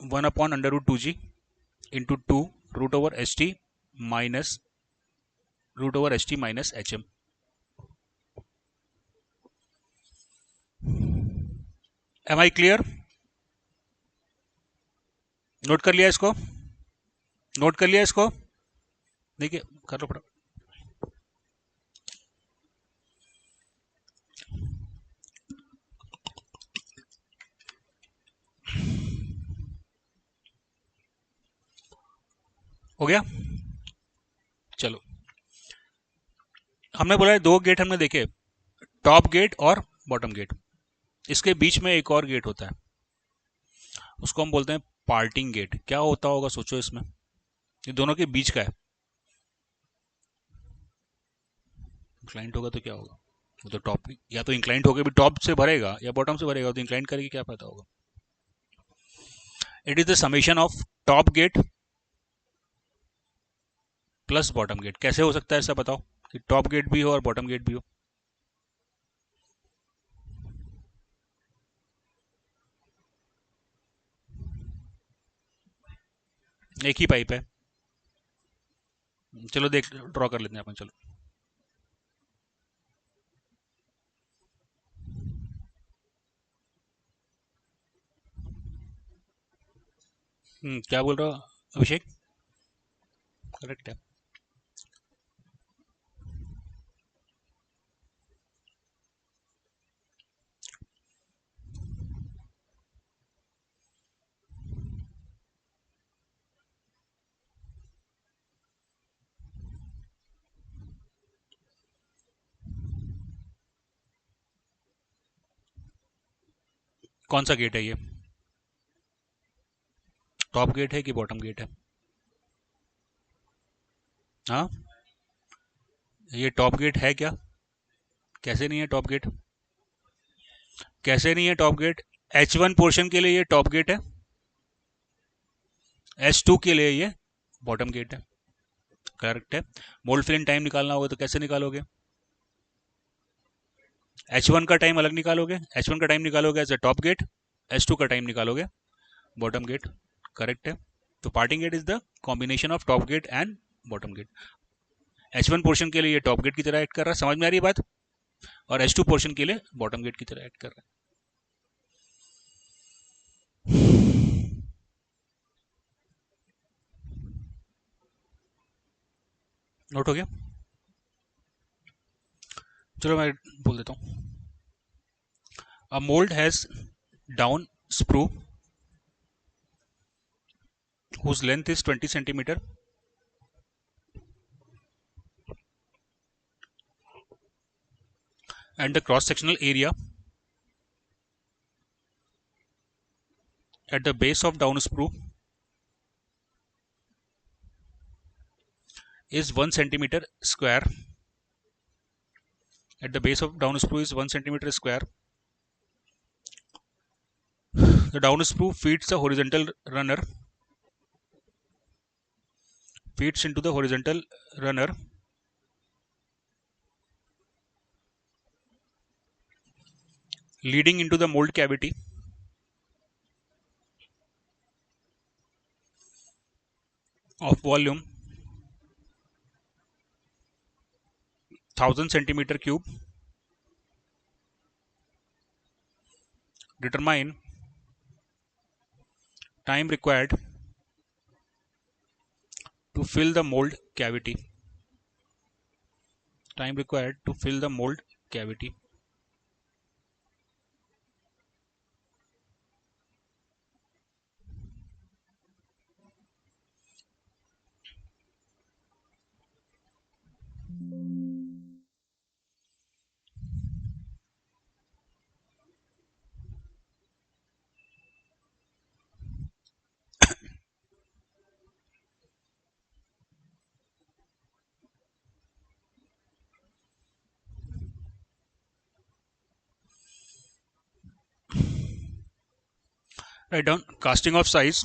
1 upon under root 2g into 2 root over H T minus H M. Am I clear? Note कर लिया इसको? नोट कर लिया इसको? देखिए कर लो पड़ा। हो गया? चलो, हमने बोला है दो गेट हमने देखे, टॉप गेट और बॉटम गेट। इसके बीच में एक और गेट होता है, उसको हम बोलते हैं पार्टिंग गेट। क्या होता होगा सोचो इसमें, ये दोनों के बीच का है। इंक्लाइंट होगा तो क्या होगा, वो तो टॉप, या तो इंक्लाइंट होकर भी टॉप से भरेगा या बॉटम से भरेगा, तो इंक्लाइंट करके क्या फायदा होगा। It is the summation of top gate plus bottom gate. कैसे हो सकता है ऐसा बताओ कि टॉप गेट भी हो और बॉटम गेट भी हो? एक ही पाइप है। चलो देख ड्रॉ कर लेते हैं अपन, चलो। क्या बोल रहा हो अभिषेक? करेक्ट है। कौन सा गेट है ये, टॉप गेट है कि बॉटम गेट है? हाँ, ये टॉप गेट है क्या? कैसे नहीं है टॉप गेट? कैसे नहीं है टॉप गेट? H1 पोर्शन के लिए ये टॉप गेट है, H2 के लिए ये बॉटम गेट है। करेक्ट है। मोल्ड फिलिंग टाइम निकालना होगा तो कैसे निकालोगे? H1 का टाइम अलग निकालोगे, H1 का टाइम निकालोगे as a top gate, H2 का टाइम निकालोगे बॉटम गेट। करेक्ट है। तो parting gate is the combination of top gate and bottom gate. H1 portion के लिए ये टॉप गेट की तरह एक्ट कर रहा है, समझ में आ रही है बात? और H2 पोर्शन के लिए बॉटम गेट की तरह एक्ट कर रहा है। नोट हो गया? चलो मैं बोल देता हूँ। A mold has down sprue whose length is 20 centimeter and the cross sectional area at the base of down sprue is 1 centimeter square. At the base of down sprue is 1 centimeter square. The down sprue feeds the horizontal runner, feeds into the horizontal runner leading into the mold cavity of volume 1000 centimeter cube. Determine time required to fill the mold cavity. Time required to fill the mold cavity. Write down casting of size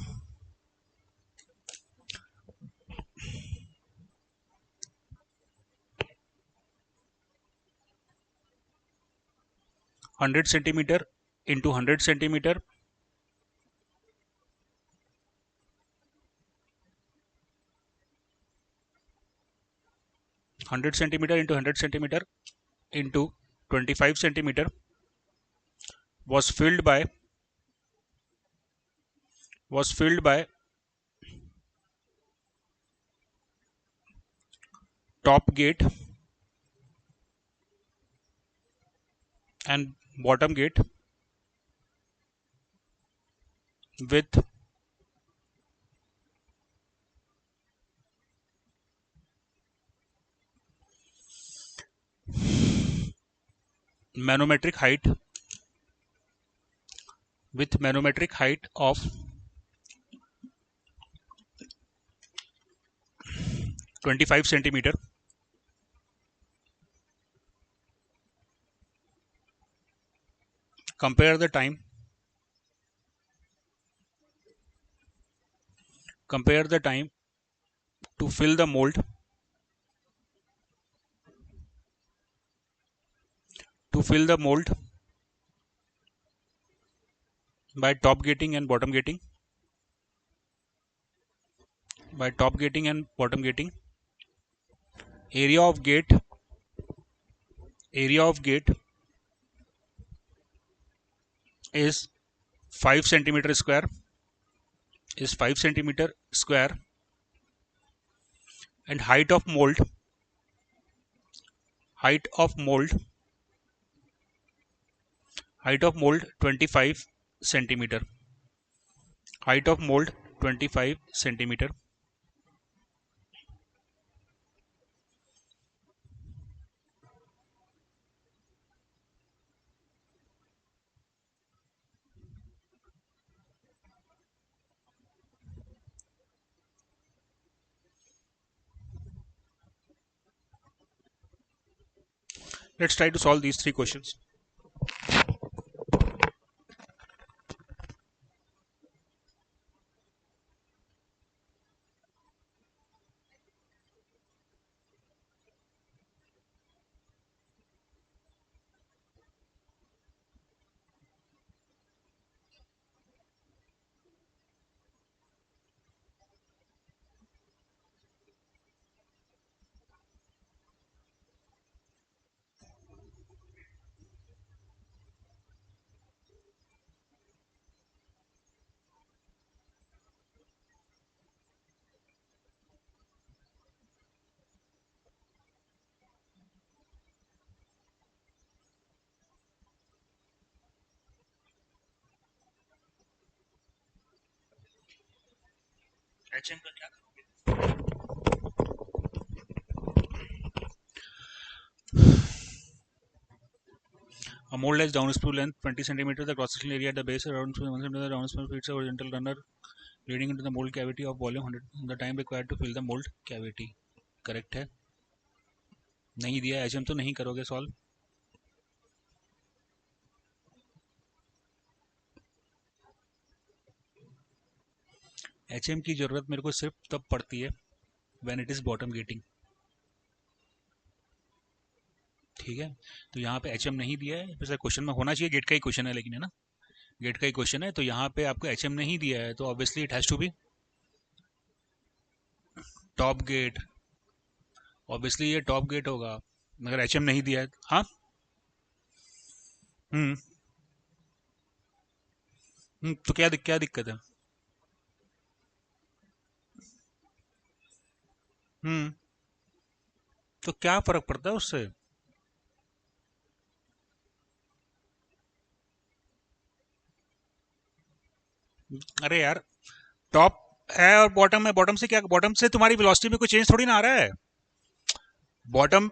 100 centimeter into 100 centimeter 100 centimeter into 100 centimeter into 25 centimeter was filled by top gate and bottom gate with manometric height of 25 centimeter. Compare the time to fill the mold by top gating and bottom gating. Area of gate is 5 centimeter square and height of mold 25 centimeter. Height of mold 25 centimeter. Let's try to solve these three questions. HM का क्या A mold has down sprue length 20 cm. The cross sectional area at the base around 1 cm. The down sprue feeds a horizontal runner leading into the mold cavity of volume 100. The time required to fill the mold cavity. Correct है? नहीं दिया HM तो नहीं करोगे solve. HM की जरूरत मेरे को सिर्फ तब पड़ती है when it is bottom gating. ठीक है, तो यहाँ पे HM नहीं दिया है. वैसे क्वेश्चन में होना चाहिए, गेट का ही क्वेश्चन है लेकिन, है ना, गेट का ही क्वेश्चन है, तो यहाँ पे आपको HM नहीं दिया है, तो obviously it has to be top gate. Obviously ये टॉप गेट होगा मगर HM नहीं दिया है. हाँ, तो क्या दिक्कत है? तो क्या फर्क पड़ता है उससे? अरे यार, टॉप है और बॉटम है. बॉटम से क्या, बॉटम से तुम्हारी वेलोसिटी में कोई चेंज थोड़ी ना आ रहा है. बॉटम,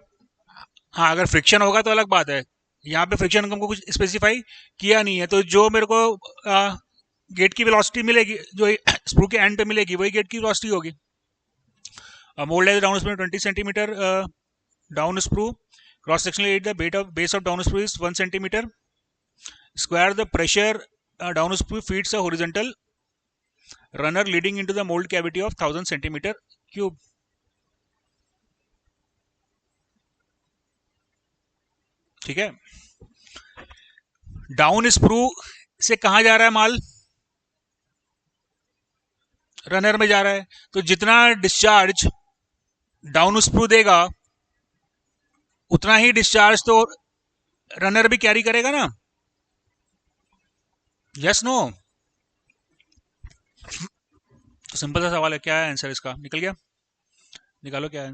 हाँ, अगर फ्रिक्शन होगा तो अलग बात है. यहाँ पे फ्रिक्शन हमको कुछ स्पेसिफाई किया नहीं है, तो जो मेरे को गेट की वेलोसिटी मिलेगी, जो स्प्रू के एंड पे मिलेगी, वही गेट की वेलोसिटी होगी. मोल्ड है down sprue 20 centimetre down sprue. Cross sectional area base of down sprue is 1 centimetre square. The pressure down sprue feeds a horizontal runner leading into the mold cavity of 1000 centimeter cube. ठीक है, down sprue से कहा जा रहा है माल? Runner में जा रहा है. तो जितना डिस्चार्ज डाउन स्प्रू देगा उतना ही डिस्चार्ज तो रनर भी कैरी करेगा ना। Yes no. तो सिंपल सा सवाल है, क्या है आंसर इसका? निकल गया, निकालो क्या है।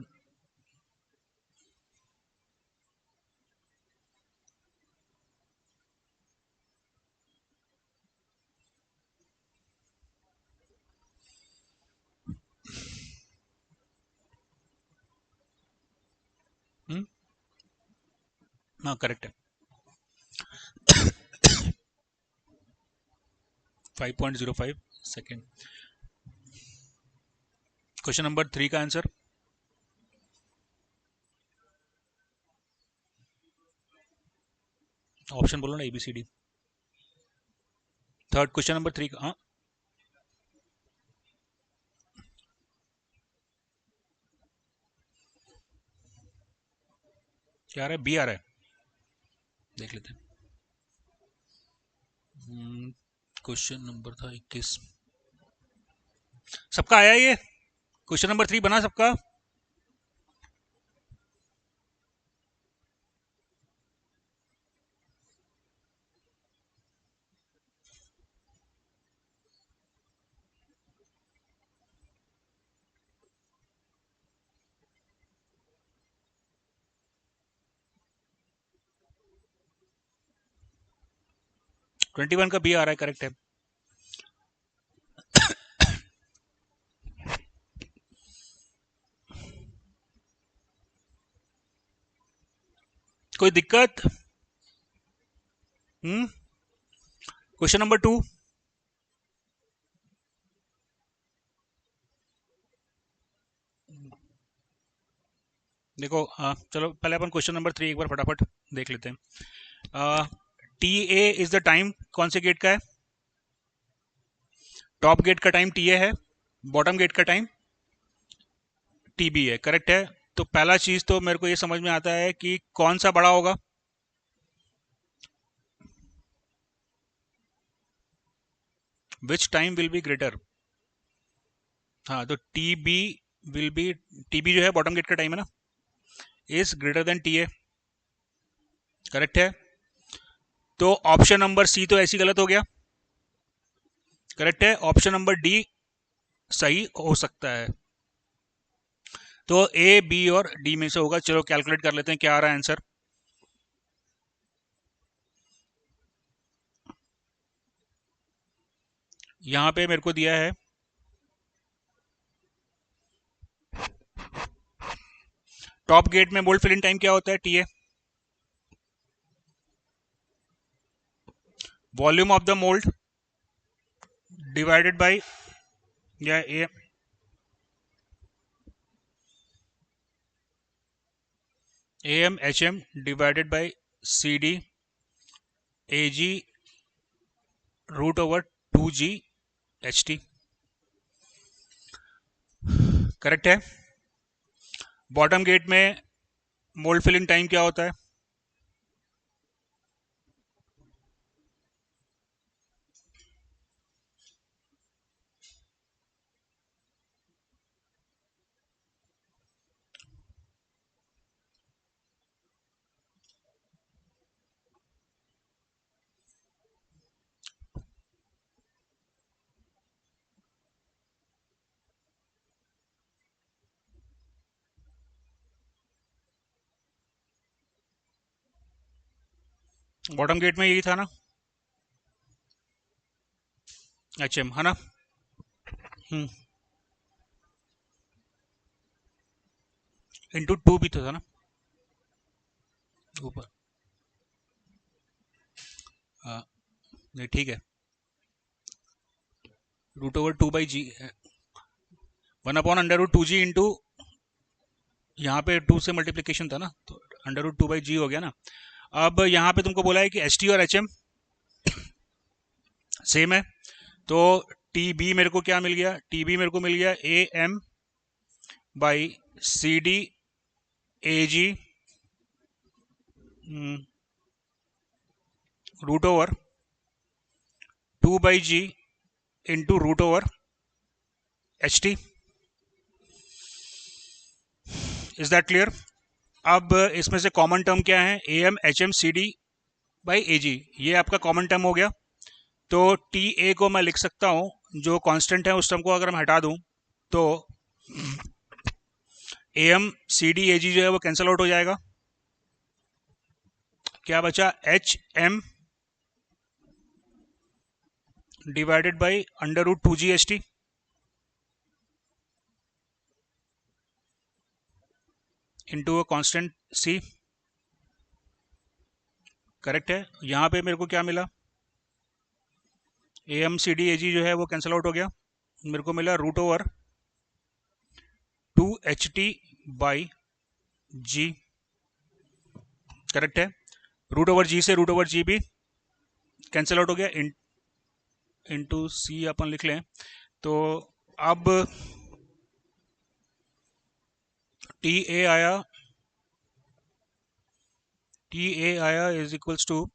हाँ करेक्ट है, 5.05 सेकेंड। क्वेश्चन नंबर 3 का आंसर, ऑप्शन बोलो ना, ABCD। थर्ड क्वेश्चन नंबर 3 का, हाँ क्या आ रहा है? बी आ रहा है, देख लेते हैं। क्वेश्चन नंबर था 21, सबका आया ये? क्वेश्चन नंबर 3 बना सबका? ट्वेंटी वन का बी आ रहा है, करेक्ट है। कोई दिक्कत? क्वेश्चन नंबर 2, देखो चलो पहले अपन क्वेश्चन नंबर 3 एक बार फटाफट देख लेते हैं। TA इज द टाइम, कौन से गेट का है? टॉप गेट का टाइम TA है, बॉटम गेट का टाइम TB है, करेक्ट है। तो पहला चीज तो मेरे को ये समझ में आता है कि कौन सा बड़ा होगा? Which time will be greater? हाँ तो TB जो है बॉटम गेट का टाइम है ना, is greater than TA, correct है। तो ऑप्शन नंबर C तो ऐसी गलत हो गया, करेक्ट है। ऑप्शन नंबर D सही हो सकता है। तो A, B और D में से होगा। चलो कैलकुलेट कर लेते हैं क्या आ रहा है आंसर। यहां पे मेरे को दिया है टॉप गेट में मोल्ड फिलिंग टाइम क्या होता है? TA, volume of the mould divided by, या AM divided by CD AG √2G correct है। बॉटम गेट में मोल्ड फिलिंग टाइम क्या होता है? बॉटम गेट में यही था ना, HM है ना। इंटू 2 भी तो था ना ऊपर। हाँ नहीं ठीक है, √2/G 1/√2G इंटू, यहाँ पे 2 से मल्टीप्लीकेशन था ना, तो √2/G हो गया ना। अब यहाँ पे तुमको बोला है कि HT और HM सेम है, तो TB मेरे को क्या मिल गया? TB मेरे को मिल गया AM/CD AG √2/G into √HT। Is that clear? अब इसमें से कॉमन टर्म क्या है, A M H M C D by A G, ये आपका कॉमन टर्म हो गया। तो टी ए को मैं लिख सकता हूँ, जो कांस्टेंट है उस टर्म को अगर मैं हटा दूँ तो A M C D A जी जो है वो कैंसिल आउट हो जाएगा। क्या बचा, H M divided by under root 2 GST, into a constant C. Correct है। यहाँ पे मेरे को क्या मिला, A M C D A जी जो है वो कैंसिल आउट हो गया, मेरे को मिला root over 2HT by G. Correct है। रूट ओवर जी से रूट ओवर जी भी कैंसिल आउट हो गया, इंटू सी अपन लिख लें। तो अब टी ए आया is equals to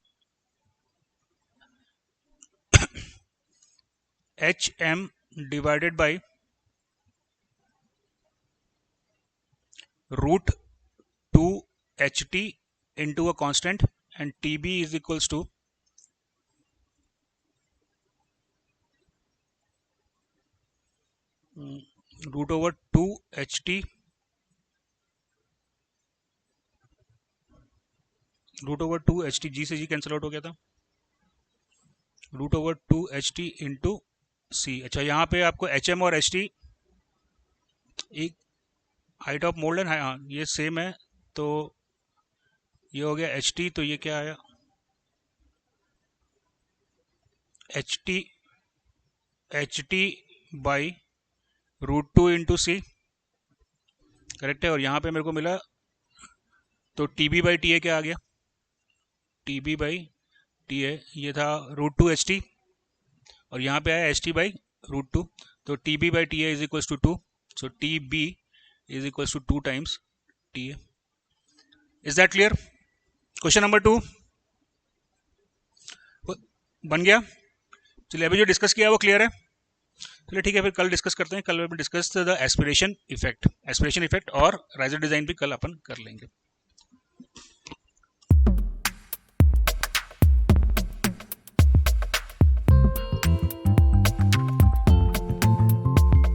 H M divided by root 2HT into a constant, and TB is equals to root over 2HT G से जी कैंसिल आउट हो गया था, रूट ओवर 2HT इंटू सी। अच्छा, यहाँ पे आपको HM और HT एक हाइट ऑफ मोल्ड है, हाँ ये सेम है, तो ये हो गया HT, तो ये क्या आया, H T by root 2 into C. Correct है। और यहाँ पे मेरे को मिला, तो T B by T A क्या आ गया, T B by T A, ये था रूट 2HT, और यहाँ पे आया HT बाई रूट 2, तो T B by T A is equals to 2, so T B is equals to 2 times T A. Is that clear? Question number 2 बन गया। चलिए, अभी जो डिस्कस किया वो क्लियर है। चलिए ठीक है, फिर कल डिस्कस करते हैं। कल में डिस्कस द एस्पिरेशन इफेक्ट और राइजर डिजाइन भी कल अपन कर लेंगे।